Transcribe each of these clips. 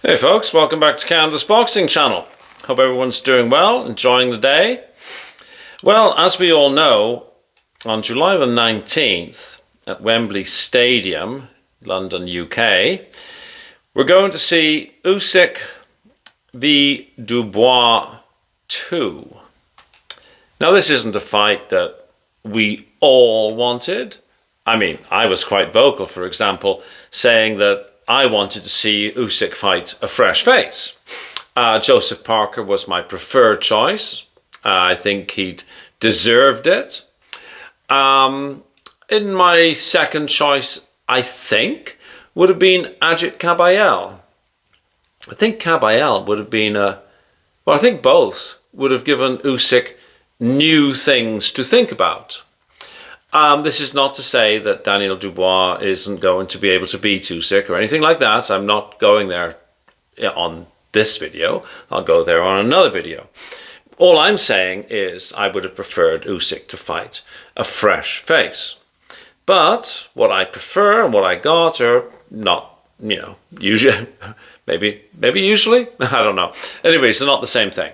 Hey folks, welcome back to Canada's Boxing Channel. Hope everyone's doing well, enjoying the day. Well, as we all know, on July the 19th at Wembley Stadium, London, UK, we're going to see Usyk Dubois 2. Now, this isn't a fight that we all wanted. I mean, I was quite vocal, for example, saying that I wanted to see Usyk fight a fresh face. Joseph Parker was my preferred choice. I think he'd deserved it. In my second choice, I think, would have been Ajit Kabayel. I think Kabayel would have been I think both would have given Usyk new things to think about. This is not to say that Daniel Dubois isn't going to be able to beat Usyk or anything like that. I'm not going there on this video. I'll go there on another video. All I'm saying is I would have preferred Usyk to fight a fresh face. But what I prefer and what I got are not, usually, maybe usually, I don't know. Anyways, they're not the same thing.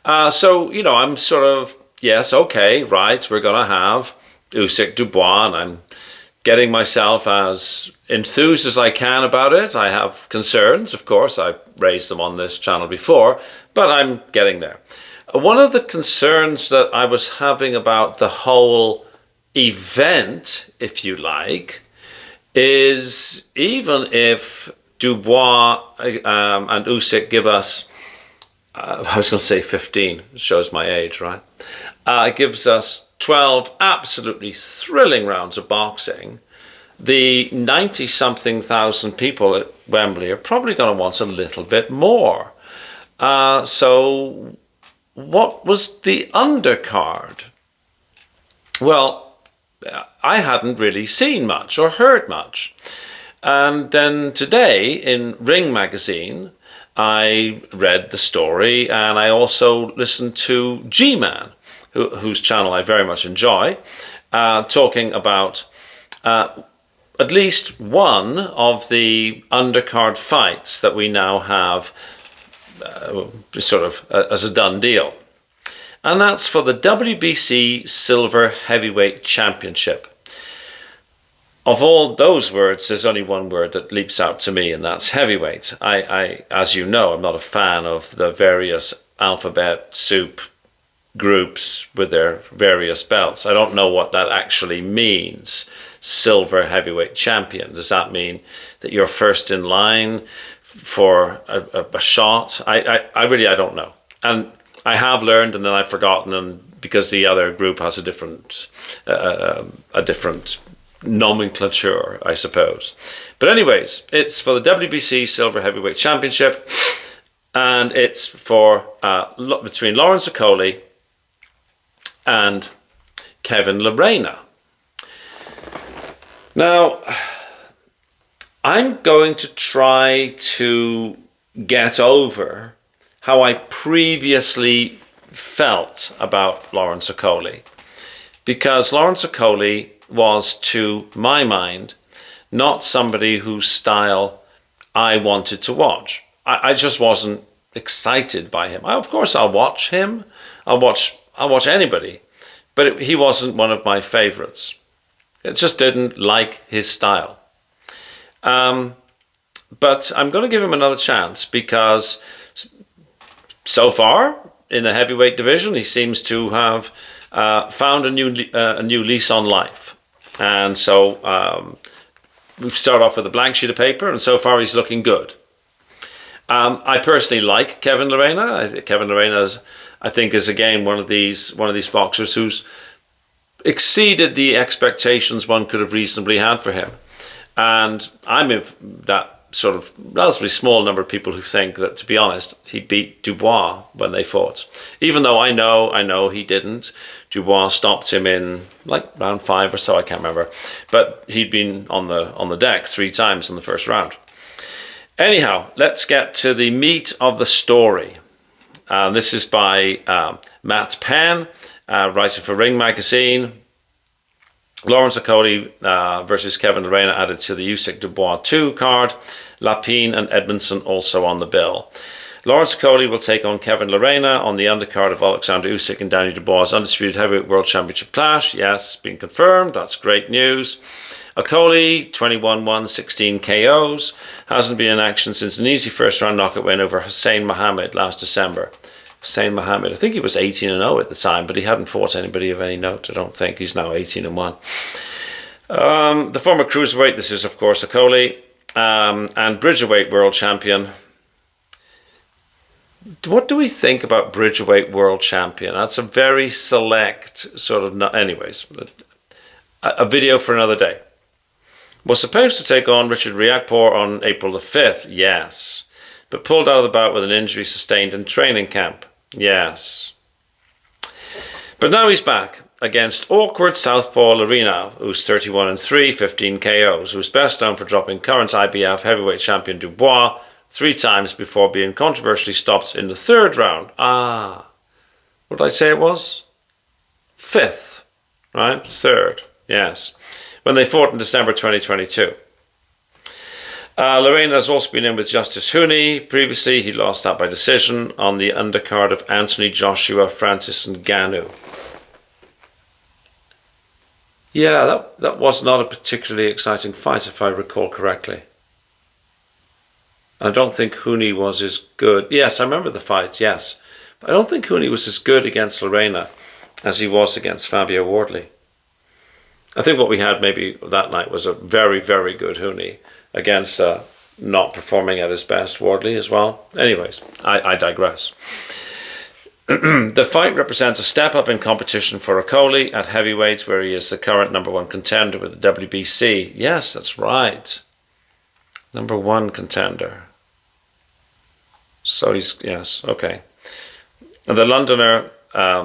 So, I'm sort of, yes, okay, right, we're going to have Usyk Dubois, and I'm getting myself as enthused as I can about it. I have concerns, of course. I've raised them on this channel before, but I'm getting there. One of the concerns that I was having about the whole event, if you like, is even if Dubois and Usyk give us, I was going to say 15, it shows my age, right? It gives us 12 absolutely thrilling rounds of boxing. The 90-something thousand people at Wembley are probably going to want a little bit more. So what was the undercard? Well, I hadn't really seen much or heard much. And then today in Ring magazine, I read the story and I also listened to G-Man, whose channel I very much enjoy, talking about at least one of the undercard fights that we now have sort of as a done deal. And that's for the WBC Silver Heavyweight Championship. Of all those words, there's only one word that leaps out to me, and that's heavyweight. I as you know, I'm not a fan of the various alphabet soup groups with their various belts. I don't know what that actually means. Silver heavyweight champion. Does that mean that you're first in line for a shot? I really don't know. And I have learned and then I've forgotten, and because the other group has a different nomenclature, I suppose. But anyways, it's for the WBC Silver Heavyweight Championship, and it's for between Lawrence Okolie and Kevin Lerena. Now, I'm going to try to get over how I previously felt about Lawrence Okolie, because Lawrence Okolie was, to my mind, not somebody whose style I wanted to watch. I just wasn't excited by him. Of course, I'll watch him. I'll watch anybody, but he wasn't one of my favorites. It just didn't like his style. But I'm going to give him another chance, because so far in the heavyweight division, he seems to have found a new lease on life. And so we've started off with a blank sheet of paper, and so far he's looking good. I personally like Kevin Lerena. Kevin Lerena, I think, is again one of these boxers who's exceeded the expectations one could have reasonably had for him. And I'm in that sort of relatively small number of people who think that, to be honest, he beat Dubois when they fought. Even though I know he didn't. Dubois stopped him in like round 5 or so, I can't remember. But he'd been on the deck 3 times in the first round. Anyhow, let's get to the meat of the story. This is by Matt Penn, writer for Ring magazine. Lawrence Okolie versus Kevin Lerena added to the Usyk Dubois 2 card. Lapine and Edmondson also on the bill. Lawrence Okolie will take on Kevin Lerena on the undercard of Alexander Usyk and Danny Dubois' undisputed heavyweight world championship clash. Yes, been confirmed. That's great news. Okolie, 21-1, 16 KOs. Hasn't been in action since an easy first-round knockout win over Hussein Mohammed last December. Hussein Mohammed, I think he was 18-0 at the time, but he hadn't fought anybody of any note, I don't think. He's now 18-1. The former cruiserweight, this is, of course, Okolie, and bridgerweight world champion. What do we think about bridgerweight world champion? That's a very select sort of... Anyways, a video for another day. Was supposed to take on Richard Riakporhe on April the 5th, yes. But pulled out of the bout with an injury sustained in training camp, yes. But now he's back against awkward southpaw Lerena, who's 31-3, 15 KOs, who's best known for dropping current IBF heavyweight champion Dubois 3 times before being controversially stopped in the 3rd round. What did I say it was? 5th, right? 3rd, yes. When they fought in December 2022. Lerena has also been in with Justice Huni. Previously, he lost that by decision on the undercard of Anthony Joshua, Francis Ngannou. Yeah, that was not a particularly exciting fight, if I recall correctly. I don't think Huni was as good. Yes, I remember the fight, yes. But I don't think Huni was as good against Lerena as he was against Fabio Wardley. I think what we had maybe that night was a very, very good Huni against not performing at his best Wardley as well. Anyways, I digress. The fight represents a step up in competition for Okolie at heavyweights, where he is the current #1 contender with the WBC. Yes, that's right. #1 contender. So he's, yes, okay. And the Londoner,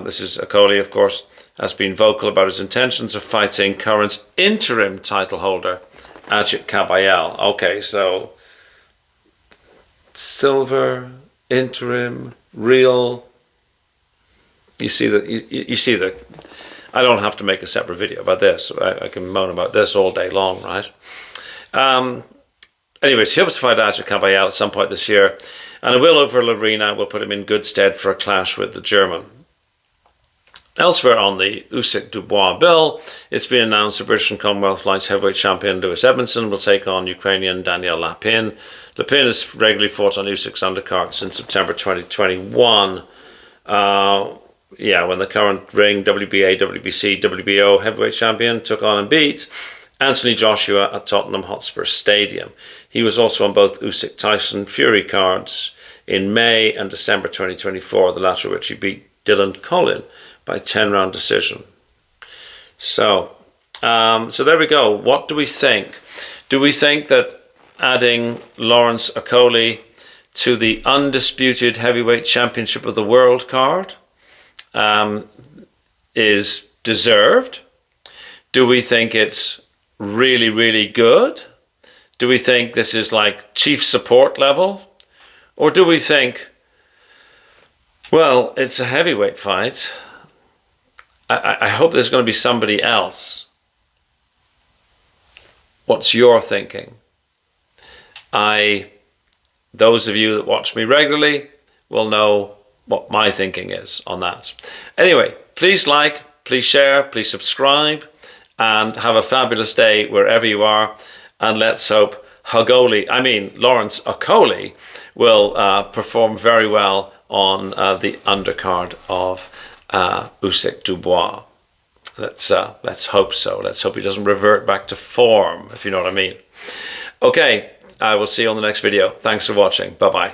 this is Okolie, of course, has been vocal about his intentions of fighting current interim title holder Ajit Kabayel. Okay, so silver, interim, real. You see that? You see that? I don't have to make a separate video about this. I can moan about this all day long, right? Anyways, he hopes to fight Ajit Kabayel at some point this year, and a will over Lerena will put him in good stead for a clash with the German. Elsewhere on the Usyk Dubois bill, it's been announced the British and Commonwealth Light Heavyweight Champion Lewis Edmondson will take on Ukrainian Daniel Lapine. Lapine has regularly fought on Usyk's undercard since September 2021. When the current ring WBA, WBC, WBO heavyweight champion took on and beat Anthony Joshua at Tottenham Hotspur Stadium. He was also on both Usyk Tyson Fury cards in May and December 2024, the latter which he beat Dylan Collin by 10-round decision. So there we go. What do we think? Do we think that adding Lawrence Okolie to the undisputed heavyweight championship of the world card is deserved? Do we think it's really, really good? Do we think this is like chief support level? Or do we think, well, it's a heavyweight fight. I hope there's going to be somebody else. What's your thinking? Those of you that watch me regularly will know what my thinking is on that. Anyway, please like, please share, please subscribe, and have a fabulous day wherever you are. And let's hope Lawrence Okolie will perform very well on the undercard of Usyk Dubois. Let's hope so. Let's hope he doesn't revert back to form, if you know what I mean. Okay, I will see you on the next video. Thanks for watching. Bye-bye.